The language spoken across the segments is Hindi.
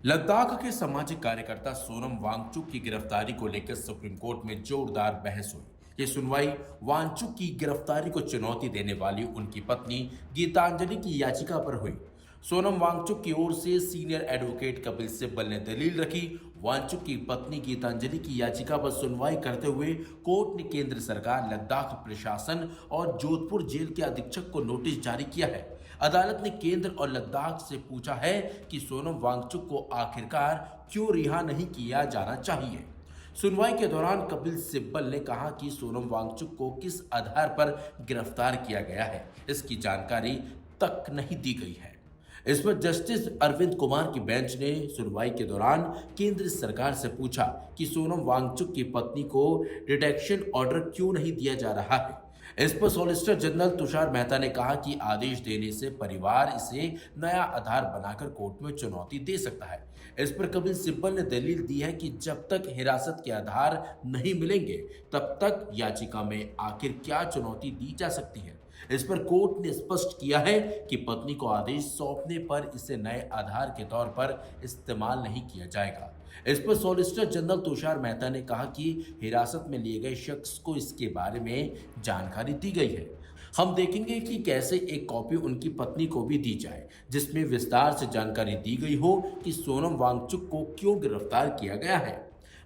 लद्दाख के सामाजिक कार्यकर्ता सोनम वांगचुक की गिरफ्तारी को लेकर सुप्रीम कोर्ट में जोरदार बहस हुई। ये सुनवाई वांगचुक की गिरफ्तारी को चुनौती देने वाली उनकी पत्नी गीतांजलि की याचिका पर हुई। सोनम वांगचुक की ओर से सीनियर एडवोकेट कपिल सिब्बल ने दलील रखी। वांगचुक की पत्नी गीतांजलि की याचिका पर सुनवाई करते हुए कोर्ट ने केंद्र सरकार, लद्दाख प्रशासन और जोधपुर जेल के अधीक्षक को नोटिस जारी किया है। अदालत ने केंद्र और लद्दाख से पूछा है कि सोनम वांगचुक को आखिरकार क्यों रिहा नहीं किया जाना चाहिए। सुनवाई के दौरान कपिल सिब्बल ने कहा कि सोनम वांगचुक को किस आधार पर गिरफ्तार किया गया है, इसकी जानकारी तक नहीं दी गई है। इस पर जस्टिस अरविंद कुमार की बेंच ने सुनवाई के दौरान केंद्र सरकार से पूछा कि सोनम वांगचुक की पत्नी को डिटेक्शन ऑर्डर क्यों नहीं दिया जा रहा है। इस पर सॉलिसिटर जनरल तुषार मेहता ने कहा कि आदेश देने से परिवार इसे नया आधार बनाकर कोर्ट में चुनौती दे सकता है। इस पर कपिल सिब्बल ने दलील दी है कि जब तक हिरासत के आधार नहीं मिलेंगे तब तक याचिका में आखिर क्या चुनौती दी जा सकती है। इस पर कोर्ट ने स्पष्ट किया है कि पत्नी को आदेश सौंपने पर इसे नए आधार के तौर पर इस्तेमाल नहीं किया जाएगा। इस पर सॉलिसिटर जनरल तुषार मेहता ने कहा कि हिरासत में लिए गए शख्स को इसके बारे में जानकारी दी गई है। हम देखेंगे कि कैसे एक कॉपी उनकी पत्नी को भी दी जाए, जिसमें विस्तार से जानकारी दी गई हो कि सोनम वांगचुक को क्यों गिरफ्तार किया गया है।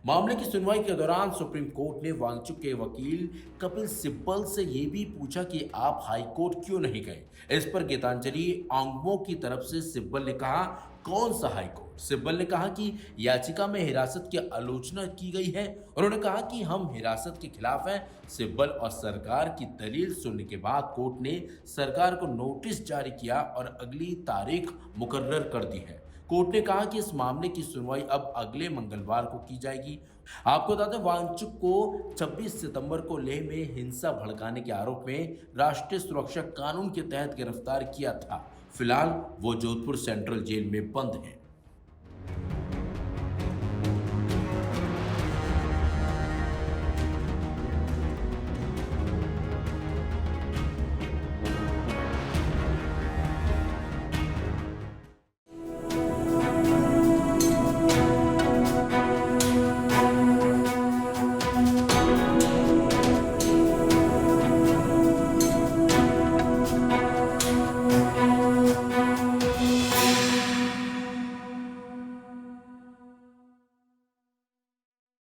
मामले की सुनवाई के दौरान सुप्रीम कोर्ट ने वांगचुक के वकील कपिल सिब्बल से यह भी पूछा कि आप हाई कोर्ट क्यों नहीं गए। इस पर गीतांजलि आंगमो की तरफ से सिब्बल ने कहा, कौन सा हाई कोर्ट? सिब्बल ने कहा कि याचिका में हिरासत की आलोचना की गई है। उन्होंने कहा कि हम हिरासत के खिलाफ हैं। सिब्बल और सरकार की दलील सुनने के बाद कोर्ट ने सरकार को नोटिस जारी किया और अगली तारीख मुकर्रर कर दी है। कोर्ट ने कहा कि इस मामले की सुनवाई अब अगले मंगलवार को की जाएगी। आपको बता दें, वांगचुक को 26 सितंबर को लेह में हिंसा भड़काने के आरोप में राष्ट्रीय सुरक्षा कानून के तहत गिरफ्तार किया था। फिलहाल वो जोधपुर सेंट्रल जेल में बंद है।